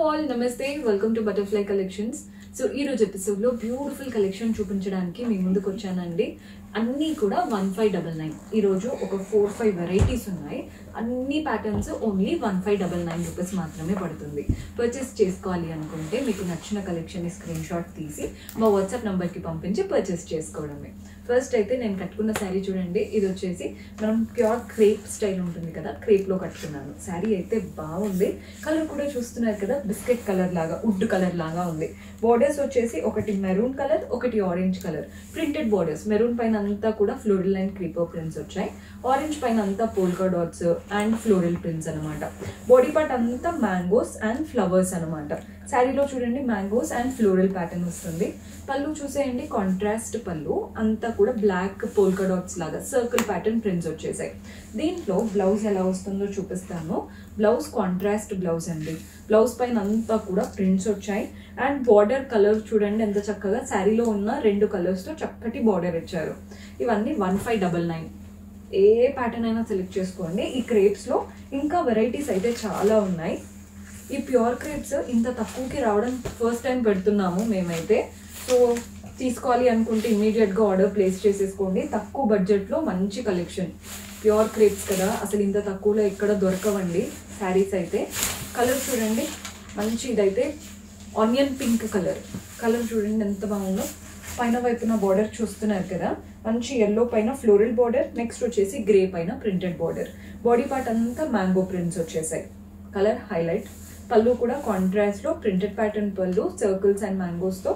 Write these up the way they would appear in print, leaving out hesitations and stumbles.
all, namaste, welcome to Butterfly Collections. So ఈ రోజు episode లో బ్యూటిఫుల్ కలెక్షన్ చూపించడానికి మీ ముందుకు వచ్చానండి. అన్నీ కూడా 1599. ఈ రోజు ఒక 4-5 వెరైటీస్ ఉన్నాయి. అన్ని ప్యాటర్న్స్ ఓన్లీ 1599 రూపీస్ మాత్రమే పడుతుంది. పర్చేస్ చేసుకోవాలి అనుకుంటే మీకు నచ్చిన కలెక్షన్ స్క్రీన్ షాట్ తీసి మా వాట్సాప్ నంబర్కి పంపించి పర్చేస్ చేసుకోవడమే. ఫస్ట్ అయితే నేను కట్టుకున్న శారీ చూడండి. ఇది వచ్చేసి మనం ప్యూర్ క్రేప్ స్టైల్ ఉంటుంది కదా, క్రేప్లో కట్టుకున్నాను. శారీ అయితే బాగుంది. కలర్ కూడా చూస్తున్నారు కదా, బిస్కెట్ కలర్ లాగా, వుడ్ కలర్ లాగా ఉంది. బోర్డర్స్ వచ్చేసి ఒకటి మెరూన్ కలర్, ఒకటి orange colour. Printed borders. Maroon పైన అంతా కూడా ఫ్లోరల్ అండ్ క్రీపర్ ప్రింట్స్ వచ్చాయి. ఆరెంజ్ పైన అంతా polka dots and floral prints అనమాట. బాడీ పార్ట్ అంతా మ్యాంగోస్ అండ్ ఫ్లవర్స్ అనమాట. శారీలో చూడండి మ్యాంగోస్ అండ్ ఫ్లోరల్ ప్యాటర్న్ వస్తుంది. పళ్ళు చూసేయండి, కాంట్రాస్ట్ పళ్ళు, అంతా కూడా బ్లాక్ పోల్కా డాట్స్ లాగా సర్కిల్ ప్యాటర్న్ ప్రింట్స్ వచ్చేసాయి. దీంట్లో బ్లౌజ్ ఎలా వస్తుందో చూపిస్తాను. బ్లౌజ్ కాంట్రాస్ట్ బ్లౌజ్ అండి. బ్లౌజ్ పైన అంతా కూడా ప్రింట్స్ వచ్చాయి. అండ్ బార్డర్ కలర్ చూడండి ఎంత చక్కగా, శారీలో ఉన్న 2 కలర్స్తో చక్కటి బార్డర్ ఇచ్చారు. ఇవన్నీ 1599. ఏ ప్యాటర్న్ అయినా సెలెక్ట్ చేసుకోండి. ఈ క్రేప్స్లో ఇంకా వెరైటీస్ అయితే చాలా ఉన్నాయి. ఈ ప్యూర్ క్రేప్స్ ఇంత తక్కువకి రావడం ఫస్ట్ టైం పెడుతున్నాము మేమైతే. సో తీసుకోవాలి అనుకుంటే ఇమీడియట్గా ఆర్డర్ ప్లేస్ చేసేసుకోండి. తక్కువ బడ్జెట్లో మంచి కలెక్షన్. ప్యూర్ క్రేప్స్ కదా, అసలు ఇంత తక్కువలో ఎక్కడ దొరకవండి శారీస్ అయితే. కలర్ చూడండి మంచి, ఇదైతే ఆనియన్ పింక్ కలర్. కలర్ చూడండి ఎంత బాగుందో. పైన వైపున బార్డర్ చూస్తున్నారు కదా, మంచి ఎల్లో పైన ఫ్లోరల్ బార్డర్, నెక్స్ట్ వచ్చేసి గ్రే పైన ప్రింటెడ్ బార్డర్. బాడీ పార్ట్ అంతా మ్యాంగో ప్రింట్స్ వచ్చేసాయి. Colour highlight. పళ్ళు కూడా కాంట్రాస్ట్లో ప్రింటెడ్ ప్యాటర్న్ పళ్ళు, సర్కిల్స్ అండ్ మ్యాంగోస్తో.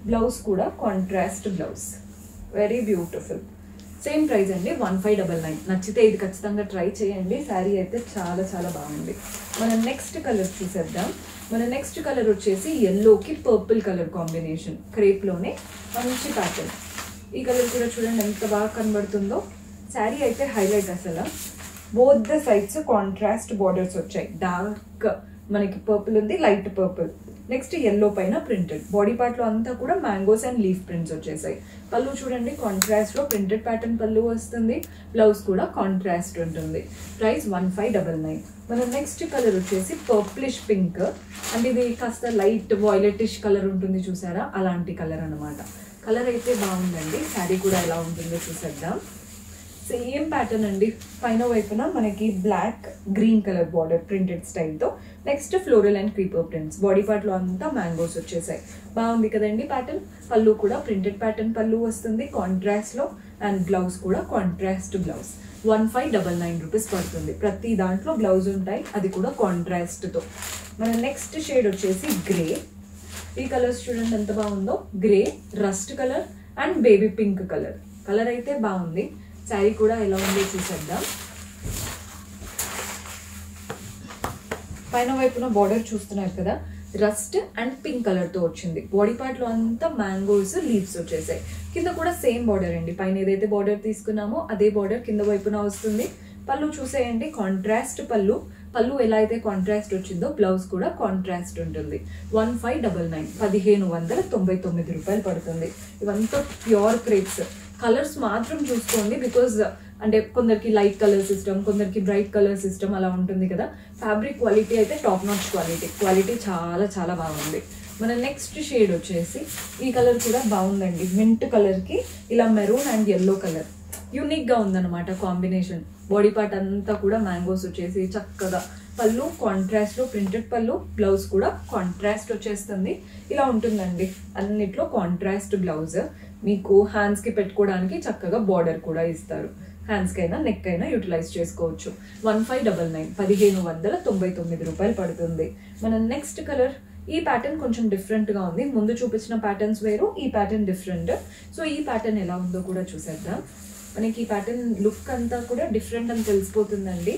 బ్లౌజ్ కూడా contrast blouse. Very beautiful. Same price అండి, 1599. నచ్చితే ఇది ఖచ్చితంగా ట్రై చేయండి. శారీ అయితే చాలా చాలా బాగుంది. మన నెక్స్ట్ కలర్ చూసేద్దాం. మన నెక్స్ట్ కలర్ వచ్చేసి ఎల్లోకి పర్పుల్ కలర్ కాంబినేషన్. క్రేప్లోనే మంచి ప్యాటర్న్. ఈ కలర్ కూడా చూడండి ఎంత బాగా కనబడుతుందో. శారీ అయితే హైలైట్ అసలు. Both the sides contrast borders వచ్చాయి. డార్క్ మనకి పర్పుల్ ఉంది, లైట్ పర్పుల్. నెక్స్ట్ ఎల్లో పైన ప్రింటెడ్. బాడీ పార్ట్లో అంతా కూడా మ్యాంగోస్ అండ్ లీఫ్ ప్రింట్స్ వచ్చేసాయి. పళ్ళు చూడండి కాంట్రాస్ట్లో ప్రింటెడ్ ప్యాటర్న్ పళ్ళు వస్తుంది. బ్లౌజ్ కూడా కాంట్రాస్ట్ ఉంటుంది. ప్రైస్ 1599. మన నెక్స్ట్ కలర్ వచ్చేసి పర్ప్లిష్ పింక్. అంటే ఇది కాస్త లైట్ వాయిలెటిష్ కలర్ ఉంటుంది చూసారా, అలాంటి కలర్ అనమాట. కలర్ అయితే బాగుందండి. శారీ కూడా ఎలా ఉంటుందో చూసేద్దాం. సేమ్ ప్యాటర్న్ అండి. పైన వైపున మనకి black green colour border printed స్టైల్తో. Next floral and creeper prints. Body పార్ట్లో అంతా మ్యాంగోస్ వచ్చేసాయి. బాగుంది కదండి ప్యాటర్న్. పళ్ళు కూడా ప్రింటెడ్ ప్యాటర్న్ పళ్ళు వస్తుంది కాంట్రాస్ట్లో. అండ్ బ్లౌజ్ కూడా కాంట్రాస్ట్ బ్లౌజ్. 1599 రూపీస్ పడుతుంది. ప్రతి దాంట్లో బ్లౌజ్ ఉంటాయి, అది కూడా కాంట్రాస్ట్తో. మన నెక్స్ట్ షేడ్ వచ్చేసి గ్రే. ఈ కలర్స్ చూడండి ఎంత బాగుందో. Grey, rust colour and baby pink colour. Colour అయితే బాగుంది. శారీ కూడా ఎలా ఉందో చూసేద్దాం. పైన వైపున బార్డర్ చూస్తున్నారు కదా, రస్ట్ అండ్ పింక్ కలర్తో వచ్చింది. బాడీ పార్ట్లో అంతా మ్యాంగోస్ లీవ్స్ వచ్చేసాయి. కింద కూడా సేమ్ బార్డర్ అండి. పైన ఏదైతే బార్డర్ తీసుకున్నామో అదే బార్డర్ కింద వైపున వస్తుంది. పళ్ళు చూసేయండి కాంట్రాస్ట్ పళ్ళు. పళ్ళు ఎలా అయితే కాంట్రాస్ట్ వచ్చిందో బ్లౌజ్ కూడా కాంట్రాస్ట్ ఉంటుంది. 1599, 1599 రూపాయలు పడుతుంది. ఇవంతా ప్యూర్ క్రేప్స్. కలర్స్ మాత్రం చూసుకోండి, బికాజ్ అంటే కొందరికి లైట్ కలర్ సిస్టమ్, కొందరికి బ్రైట్ కలర్ సిస్టమ్ అలా ఉంటుంది కదా. ఫ్యాబ్రిక్ క్వాలిటీ అయితే టాప్ నాచ్ క్వాలిటీ చాలా చాలా బాగుంది. మన నెక్స్ట్ షేడ్ వచ్చేసి ఈ కలర్ కూడా బాగుందండి. మింట్ కలర్కి ఇలా మెరూన్ అండ్ ఎల్లో కలర్ యూనిక్గా ఉందన్నమాట కాంబినేషన్. బాడీ పార్ట్ అంతా కూడా మ్యాంగోస్ వచ్చేసి చక్కగా. పళ్ళు కాంట్రాస్ట్లో ప్రింటెడ్ పళ్ళు, బ్లౌజ్ కూడా కాంట్రాస్ట్ వచ్చేస్తుంది. ఇలా ఉంటుందండి అన్నిట్లో కాంట్రాస్ట్ బ్లౌజ్. మీకు హ్యాండ్స్కి పెట్టుకోవడానికి చక్కగా బార్డర్ కూడా ఇస్తారు. హ్యాండ్స్కి అయినా నెక్ అయినా యూటిలైజ్ చేసుకోవచ్చు. 1599, 1599 రూపాయలు పడుతుంది. మన నెక్స్ట్ కలర్. ఈ ప్యాటర్న్ కొంచెం డిఫరెంట్గా ఉంది. ముందు చూపించిన ప్యాటర్న్స్ వేరు, ఈ ప్యాటర్న్ డిఫరెంట్. సో ఈ ప్యాటర్న్ ఎలా ఉందో కూడా చూసేద్దాం. మనకి ఈ ప్యాటర్న్ లుక్ అంతా కూడా డిఫరెంట్ అని తెలిసిపోతుందండి.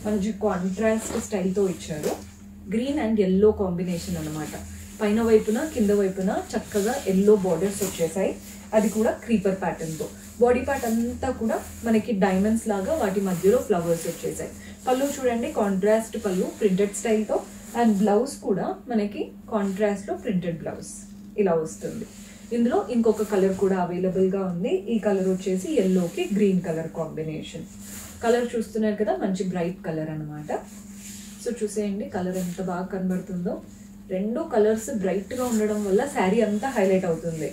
మంచి కాంట్రాస్ట్ స్టైల్తో ఇచ్చారు. గ్రీన్ అండ్ ఎల్లో కాంబినేషన్ అనమాట. పైన వైపున కింద వైపున చక్కగా ఎల్లో బార్డర్స్ వచ్చేసాయి. అది కూడా క్రీపర్ ప్యాటర్న్తో. బాడీ పార్ట్ అంతా కూడా మనకి డైమండ్స్ లాగా వాటి మధ్యలో ఫ్లవర్స్ వచ్చేసాయి. పళ్ళు చూడండి కాంట్రాస్ట్ పళ్ళు ప్రింటెడ్ స్టైల్తో. అండ్ బ్లౌజ్ కూడా మనకి కాంట్రాస్ట్లో ప్రింటెడ్ బ్లౌజ్ ఇలా వస్తుంది. ఇందులో ఇంకొక కలర్ కూడా అవైలబుల్గా ఉంది. ఈ కలర్ వచ్చేసి ఎల్లోకి గ్రీన్ కలర్ కాంబినేషన్. కలర్ చూస్తున్నారు కదా, మంచి బ్రైట్ కలర్ అనమాట. సో చూసేయండి కలర్ ఎంత బాగా కనబడుతుందో. రెండు కలర్స్ బ్రైట్గా ఉండడం వల్ల శారీ అంతా హైలైట్ అవుతుంది.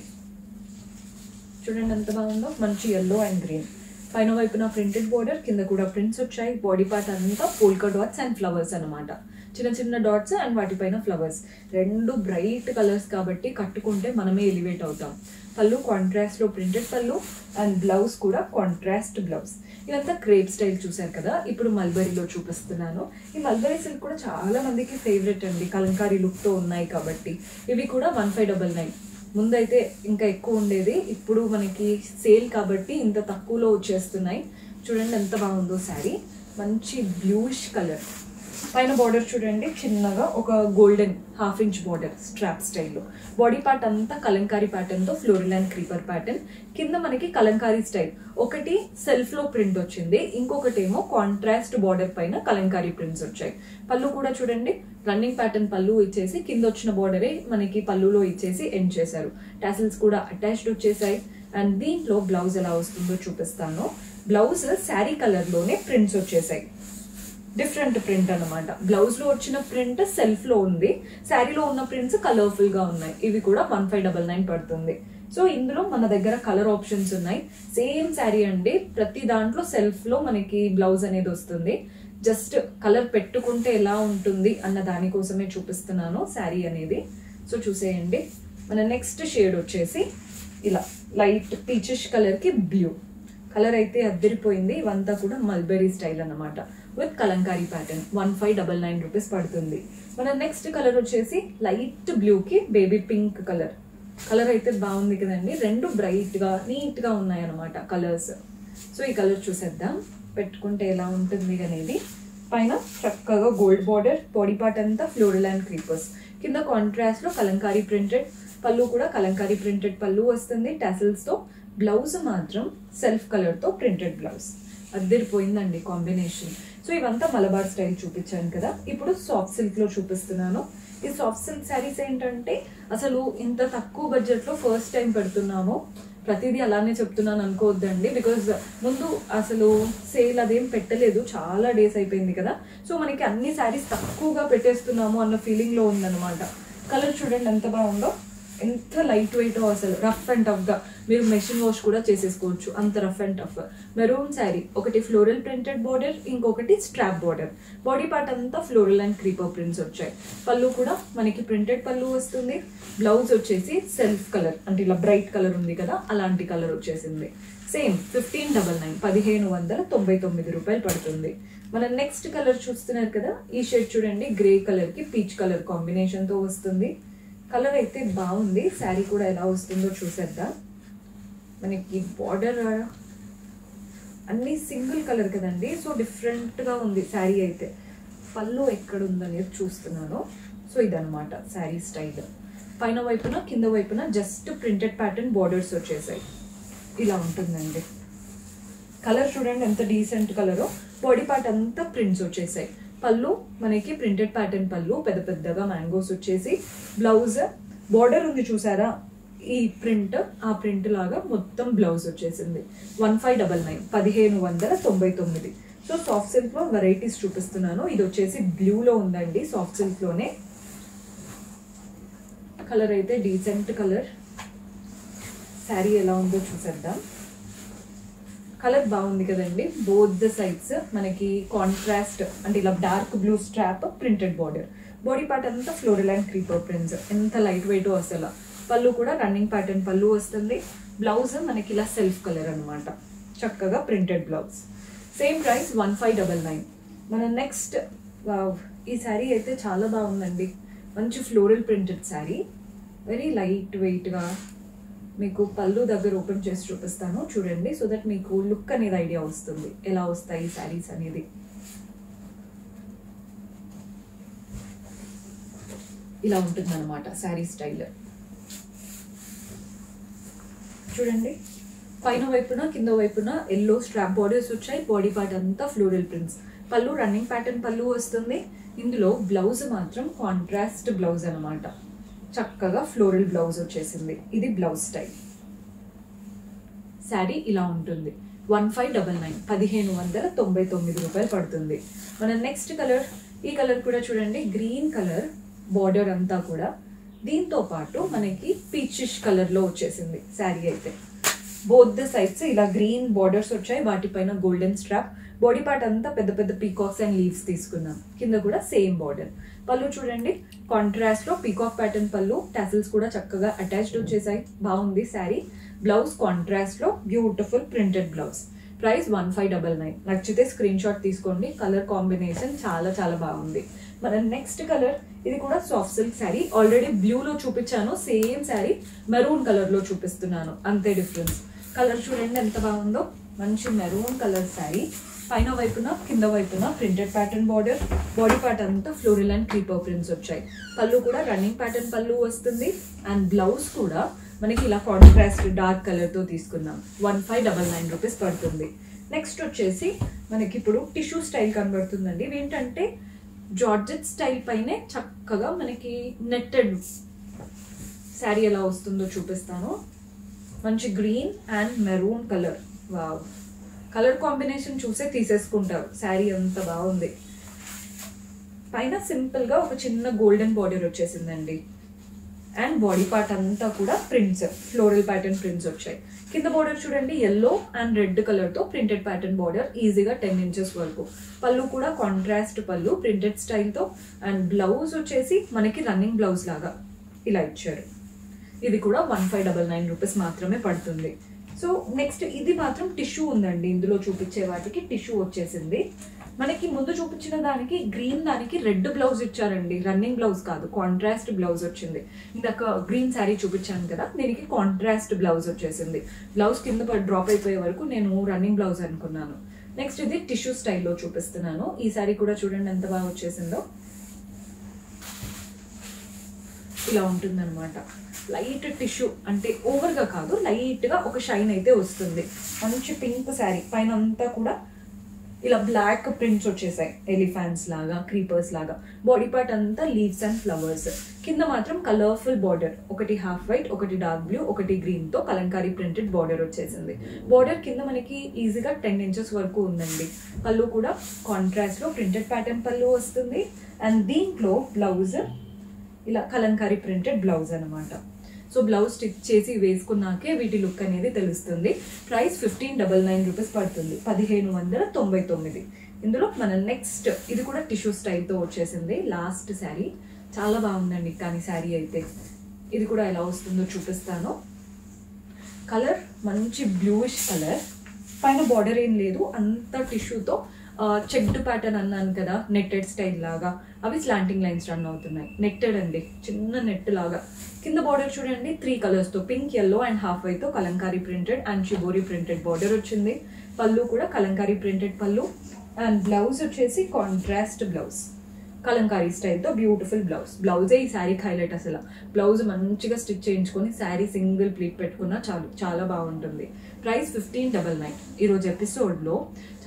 చూడండి ఎంత బాగుందో, మంచి ఎల్లో అండ్ గ్రీన్. పైన వైపున ప్రింటెడ్ బోర్డర్, కింద కూడా ప్రింట్స్ వచ్చాయి. బాడీ పార్ట్ అంతా పోల్కా డాట్స్ అండ్ ఫ్లవర్స్ అనమాట. చిన్న చిన్న డాట్స్ అండ్ వాటిపైన ఫ్లవర్స్. రెండు బ్రైట్ కలర్స్ కాబట్టి కట్టుకుంటే మనమే ఎలివేట్ అవుతాం. పళ్ళు కాంట్రాస్ట్లో ప్రింటెడ్ పళ్ళు అండ్ బ్లౌజ్ కూడా కాంట్రాస్ట్ బ్లౌజ్. ఇదంతా క్రేప్ స్టైల్ చూసారు కదా. ఇప్పుడు మల్బరీలో చూపిస్తున్నాను. ఈ మల్బరీ సిల్క్ కూడా చాలా మందికి ఫేవరెట్ అండి, కలంకారీ లుక్తో ఉన్నాయి కాబట్టి. ఇవి కూడా 1599. ముందైతే ఇంకా ఎక్కువ ఉండేది, ఇప్పుడు మనకి సేల్ కాబట్టి ఇంత తక్కువలో వచ్చేస్తున్నాయి. చూడండి ఎంత బాగుందో శారీ. మంచి బ్లూయిష్ కలర్. పైన బార్డర్ చూడండి, చిన్నగా ఒక గోల్డెన్ ½ ఇంచ్ బార్డర్ స్ట్రాప్ స్టైల్లో. బాడీ పార్ట్ అంతా కలంకారీ ప్యాటర్న్తో ఫ్లోరల్ అండ్ క్రీపర్ ప్యాటర్న్. కింద మనకి కలంకారీ స్టైల్. ఒకటి సెల్ఫ్లో ప్రింట్ వచ్చింది, ఇంకొకటి ఏమో కాంట్రాస్ట్ బార్డర్ పైన కలంకారీ ప్రింట్స్ వచ్చాయి. పళ్ళు కూడా చూడండి, రన్నింగ్ ప్యాటర్న్ పళ్ళు ఇచ్చేసి కింద వచ్చిన బార్డరే మనకి పళ్ళులో ఇచ్చేసి ఎండ్ చేశారు. టాసిల్స్ కూడా అటాచ్డ్ వచ్చేసాయి. అండ్ దీంట్లో బ్లౌజ్ ఎలా వస్తుందో చూపిస్తాను. బ్లౌజ్ శారీ కలర్లోనే ప్రింట్స్ వచ్చేసాయి. డిఫరెంట్ ప్రింట్ అనమాట. బ్లౌజ్లో వచ్చిన ప్రింట్ సెల్ఫ్లో ఉంది, శారీలో ఉన్న ప్రింట్స్ కలర్ఫుల్గా ఉన్నాయి. ఇవి కూడా 1599 పడుతుంది. సో ఇందులో మన దగ్గర కలర్ ఆప్షన్స్ ఉన్నాయి. సేమ్ శారీ అండి, ప్రతి దాంట్లో సెల్ఫ్లో మనకి బ్లౌజ్ అనేది వస్తుంది. జస్ట్ కలర్ పెట్టుకుంటే ఎలా ఉంటుంది అన్న దానికోసమే చూపిస్తున్నాను శారీ అనేది. సో చూసేయండి. మన నెక్స్ట్ షేడ్ వచ్చేసి ఇలా లైట్ పీచిష్ కలర్కి బ్లూ కలర్ అయితే అద్దరిపోయింది. ఇవంతా కూడా మల్బెరీ స్టైల్ అనమాట, విత్ కలంకారీ ప్యాటర్న్. 1599 రూపీస్ పడుతుంది. మన నెక్స్ట్ కలర్ వచ్చేసి లైట్ బ్లూకి బేబీ పింక్ కలర్. కలర్ అయితే బాగుంది కదండి. రెండు బ్రైట్గా నీట్గా ఉన్నాయన్నమాట కలర్స్. సో ఈ కలర్ చూసేద్దాం, పెట్టుకుంటే ఎలా ఉంటుంది అనేది. పైన చక్కగా గోల్డ్ బార్డర్, బాడీ పార్ట్ అంతా ఫ్లోరల్ అండ్ క్రీపర్స్. కింద కాంట్రాస్ట్లో కలంకారీ ప్రింటెడ్ పళ్ళు, కూడా కలంకారీ ప్రింటెడ్ పళ్ళు వస్తుంది టాసిల్స్తో. బ్లౌజ్ మాత్రం సెల్ఫ్ కలర్తో ప్రింటెడ్ బ్లౌజ్. అద్దరిపోయిందండి కాంబినేషన్. సో ఇవంతా మలబార్ స్టైల్ చూపించాను కదా. ఇప్పుడు సాఫ్ట్ సిల్క్లో చూపిస్తున్నాను. ఈ సాఫ్ట్ సిల్క్ శారీస్ ఏంటంటే అసలు ఇంత తక్కువ బడ్జెట్లో ఫస్ట్ టైం పెడుతున్నాము. ప్రతిదీ అలానే చెప్తున్నాను అనుకోవద్దండి, బికాజ్ ముందు అసలు సేల్ అదేం పెట్టలేదు, చాలా డేస్ అయిపోయింది కదా. సో మనకి అన్ని శారీస్ తక్కువగా పెట్టేస్తున్నాము అన్న ఫీలింగ్లో ఉందన్నమాట. కలర్ చూడండి ఎంత బాగుందో, ఎంత లైట్ వెయిట్ అసలు. రఫ్ అండ్ టఫ్గా మీరు మెషిన్ వాష్ కూడా చేసేసుకోవచ్చు, అంత rough and tough. Maroon sari, ఒకటి ఫ్లోరల్ ప్రింటెడ్ బార్డర్, ఇంకొకటి స్ట్రాప్ బార్డర్. బాడీ పార్ట్ అంతా ఫ్లోరల్ అండ్ క్రీపర్ ప్రింట్స్ వచ్చాయి. పళ్ళు కూడా మనకి ప్రింటెడ్ పళ్ళు వస్తుంది. బ్లౌజ్ వచ్చేసి సెల్ఫ్ కలర్, అంటే ఇలా బ్రైట్ కలర్ ఉంది కదా, అలాంటి కలర్ వచ్చేసింది. సేమ్ 1599, 1599 రూపాయలు పడుతుంది. మన నెక్స్ట్ కలర్ చూస్తున్నారు కదా, ఈ షేడ్ చూడండి, గ్రే కలర్కి పీచ్ కలర్ కాంబినేషన్తో వస్తుంది. కలర్ అయితే బాగుంది. శారీ కూడా ఎలా వస్తుందో చూసేద్దాం. మనకి బార్డర్ అన్ని సింగిల్ కలర్ కదండి, సో డిఫరెంట్గా ఉంది శారీ అయితే. పళ్ళు ఎక్కడ ఉందనేది చూస్తున్నాను. సో ఇదనమాట శారీ స్టైల్. పైన వైపున కింద వైపున జస్ట్ ప్రింటెడ్ ప్యాటర్న్ బార్డర్స్ వచ్చేసాయి. ఇలా ఉంటుందండి. కలర్ చూడండి ఎంత డీసెంట్ కలరో. బాడీ పార్ట్ అంతా ప్రింట్స్ వచ్చేసాయి. పళ్ళు మనకి ప్రింటెడ్ ప్యాటర్న్ పళ్ళు, పెద్ద పెద్దగా మ్యాంగోస్ వచ్చేసి. బ్లౌజ్ బార్డర్ ఉంది చూసారా, ఈ ప్రింట్, ఆ ప్రింట్ లాగా మొత్తం బ్లౌజ్ వచ్చేసింది. 1599, 1599. సో సాఫ్ట్ సిల్క్లో వెరైటీస్ చూపిస్తున్నాను. ఇది వచ్చేసి బ్లూలో ఉందండి, సాఫ్ట్ సిల్క్లోనే. కలర్ అయితే డీసెంట్ కలర్. శారీ ఎలా ఉందో చూసేద్దాం. కలర్ బాగుంది కదండి. బోత్ ద సైడ్స్ మనకి కాంట్రాస్ట్, అంటే ఇలా dark blue strap, printed border. Body part అంతా ఫ్లోరల్ అండ్ క్రీపర్ ప్రింట్స్. ఎంత లైట్ వెయిట్ అసలు. పళ్ళు కూడా రన్నింగ్ ప్యాటర్న్ పళ్ళు వస్తుంది. బ్లౌజ్ మనకి ఇలా సెల్ఫ్ కలర్ అనమాట, చక్కగా ప్రింటెడ్ బ్లౌజ్. Same price 1599. మన నెక్స్ట్, ఈ శారీ అయితే చాలా బాగుందండి. మంచి floral printed saree, very light వెయిట్గా. మీకు పళ్ళు దగ్గర ఓపెన్ చేసి చూపిస్తాను చూడండి, సో దట్ మీకు లుక్ అనేది ఐడియా వస్తుంది ఎలా వస్తాయి శారీస్ అనేది. ఇలా ఉంటుంది అనమాట శారీ స్టైల్. చూడండి, పైన వైపున కింద వైపున ఎల్లో స్ట్రాప్ బార్డర్స్ వచ్చాయి. బాడీ పార్ట్ అంతా ఫ్లోరల్ ప్రింట్స్. పళ్ళు రన్నింగ్ ప్యాటర్న్ పళ్ళు వస్తుంది. ఇందులో బ్లౌజ్ మాత్రం కాంట్రాస్ట్ బ్లౌజ్ అనమాట, చక్కగా ఫ్లోరల్ బ్లౌజ్ వచ్చేసింది. ఇది బ్లౌజ్ స్టైల్. శారీ ఇలా ఉంటుంది. 1599, 1599 రూపాయలు పడుతుంది. మన నెక్స్ట్ కలర్, ఈ కలర్ కూడా చూడండి, గ్రీన్ కలర్ బార్డర్ అంతా కూడా. దీంతో పాటు మనకి పీచిష్ కలర్లో వచ్చేసింది శారీ అయితే. బోత్ ద సైడ్స్ ఇలా గ్రీన్ బార్డర్స్ వచ్చాయి, వాటిపైన గోల్డెన్ స్ట్రాప్. బాడీ పార్ట్ అంతా పెద్ద పెద్ద పీకాక్స్ అండ్ లీవ్స్ తీసుకున్నాం. కింద కూడా సేమ్ బార్డర్. పళ్ళు చూడండి, కాంట్రాస్ట్ లో పీకాక్ ప్యాటర్న్ పళ్ళు, టాసిల్స్ కూడా చక్కగా అటాచ్డ్ వచ్చేసాయి. బాగుంది శారీ. బ్లౌజ్ కాంట్రాస్ట్ లో బ్యూటిఫుల్ ప్రింటెడ్ బ్లౌజ్. ప్రైస్ 1599. నచ్చితే స్క్రీన్ షాట్ తీసుకోండి. కలర్ కాంబినేషన్ చాలా చాలా బాగుంది. మన నెక్స్ట్ కలర్, ఇది కూడా సాఫ్ట్ సిల్క్ శారీ. ఆల్రెడీ బ్లూలో చూపించాను, సేమ్ శారీ మెరూన్ కలర్ లో చూపిస్తున్నాను, అంతే డిఫరెన్స్. కలర్ చూడండి ఎంత బాగుందో, మంచి మెరూన్ కలర్ శారీ. పైన వైపున కింద వైపున printed pattern border. Body part అంతా ఫ్లోరల్ అండ్ క్రీపర్ ప్రింట్స్ వచ్చాయి. పళ్ళు కూడా రన్నింగ్ ప్యాటర్న్ పళ్ళు వస్తుంది. అండ్ బ్లౌజ్ కూడా మనకి ఇలా కాంట్రాస్ట్ డార్క్ కలర్ తో తీసుకున్నాం. 1599 రూపీస్ పడుతుంది. నెక్స్ట్ వచ్చేసి మనకి ఇప్పుడు టిష్యూ స్టైల్ కనబడుతుందండి. ఇవేంటంటే జార్జెట్ స్టైల్ పైనే చక్కగా మనకి నెట్టెడ్ శారీ ఎలా వస్తుందో చూపిస్తాను. మంచి green and maroon colour. Wow, colour combination చూసే తీసేసుకుంటారు. శారీ అంత బాగుంది. పైన సింపుల్ గా ఒక చిన్న గోల్డెన్ బార్డర్ వచ్చేసిందండి. అండ్ బాడీ పార్ట్ అంతా కూడా ప్రింట్స్, ఫ్లోరల్ ప్యాటర్న్ ప్రింట్స్ వచ్చాయి. కింద బార్డర్ చూడండి, ఎల్లో అండ్ రెడ్ కలర్ తో ప్రింటెడ్ ప్యాటర్న్ బార్డర్, ఈజీగా 10 ఇంచెస్ వరకు. పళ్ళు కూడా కాంట్రాస్ట్ పళ్ళు ప్రింటెడ్ స్టైల్ తో. అండ్ బ్లౌజ్ వచ్చేసి మనకి రన్నింగ్ బ్లౌజ్ లాగా ఇలా ఇచ్చారు. ఇది కూడా 1599 రూపీస్ మాత్రమే పడుతుంది. సో నెక్స్ట్ ఇది మాత్రం టిష్యూ ఉందండి. ఇందులో చూపించే వాటికి టిష్యూ వచ్చేసింది. మనకి ముందు చూపించిన దానికి గ్రీన్ దానికి రెడ్ బ్లౌజ్ ఇచ్చారండి. రన్నింగ్ బ్లౌజ్ కాదు, కాంట్రాస్ట్ బ్లౌజ్ వచ్చింది. ఇందాక గ్రీన్ శారీ చూపించాను కదా, దీనికి కాంట్రాస్ట్ బ్లౌజ్ వచ్చేసింది. బ్లౌజ్ కింద డ్రాప్ అయిపోయే వరకు నేను రన్నింగ్ బ్లౌజ్ అనుకున్నాను. నెక్స్ట్ ఇది టిష్యూ స్టైల్లో చూపిస్తున్నాను. ఈ శారీ కూడా చూడండి ఎంత బాగా వచ్చేసిందో. ఇలా ఉంటుందన్నమాట. లైట్ టిష్యూ అంటే ఓవర్గా కాదు, లైట్గా ఒక షైన్ అయితే వస్తుంది. మంచి పింక్ శారీ. పైన అంతా కూడా ఇలా బ్లాక్ ప్రింట్స్ వచ్చేసాయి, ఎలిఫాంట్స్ లాగా, క్రీపర్స్ లాగా. బాడీ పార్ట్ అంతా లీవ్స్ అండ్ ఫ్లవర్స్. కింద మాత్రం కలర్ఫుల్ బార్డర్, ఒకటి హాఫ్ వైట్, ఒకటి డార్క్ బ్లూ, ఒకటి గ్రీన్ తో కలంకారీ ప్రింటెడ్ బార్డర్ వచ్చేసింది. బార్డర్ కింద మనకి ఈజీగా 10 ఇంచెస్ వరకు ఉందండి. పళ్ళు కూడా కాంట్రాస్ట్ లో ప్రింటెడ్ ప్యాటర్న్ పళ్ళు వస్తుంది. అండ్ దీంట్లో బ్లౌజ్ ఇలా కలంకారీ ప్రింటెడ్ బ్లౌజ్ అనమాట. సో బ్లౌజ్ స్టిచ్ చేసి వేసుకున్నాకే వీటి లుక్ అనేది తెలుస్తుంది. ప్రైస్ 1599 రూపీస్ పడుతుంది. 1599. ఇందులో మన నెక్స్ట్ ఇది కూడా టిష్యూ స్టైల్తో వచ్చేసింది. లాస్ట్ శారీ చాలా బాగుందండి. కానీ శారీ అయితే ఇది కూడా ఎలా వస్తుందో చూపిస్తాను. కలర్ మంచి బ్లూయిష్ కలర్. పైన బార్డర్ ఏం లేదు, అంత టిష్యూతో చెక్డ్ ప్యాటర్న్ అన్నాను కదా, నెట్టెడ్ స్టైల్ లాగా. అవి స్లాంటింగ్ లైన్స్ రన్ అవుతున్నాయి. నెట్టెడ్ అండి, చిన్న నెట్ లాగా. కింద బార్డర్ చూడండి 3 కలర్స్ తో, pink, yellow and half white తో Kalamkari printed and shibori printed border వచ్చింది. పళ్ళు కూడా కలంకారీ ప్రింటెడ్ పళ్ళు. అండ్ బ్లౌజ్ వచ్చేసి కాంట్రాస్ట్ బ్లౌజ్, కలంకారీ స్టైల్తో బ్యూటిఫుల్ బ్లౌజ్. బ్లౌజే ఈ శారీకి హైలైట్. అసలు బ్లౌజ్ మంచిగా స్టిచ్ చేయించుకొని శారీ సింగిల్ ప్లీట్ పెట్టుకున్నా చాలు, చాలా బాగుంటుంది. ప్రైస్ 1599. ఈరోజు ఎపిసోడ్లో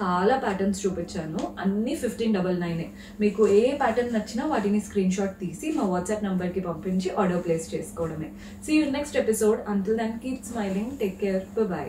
చాలా ప్యాటర్న్స్ చూపించాను, అన్ని 1599. మీకు ఏ ప్యాటర్న్ నచ్చినా వాటిని స్క్రీన్ షాట్ తీసి మా వాట్సాప్ నంబర్కి పంపించి ఆర్డర్ ప్లేస్ చేసుకోవడమే. See you next episode. Until then keep smiling, take care, by.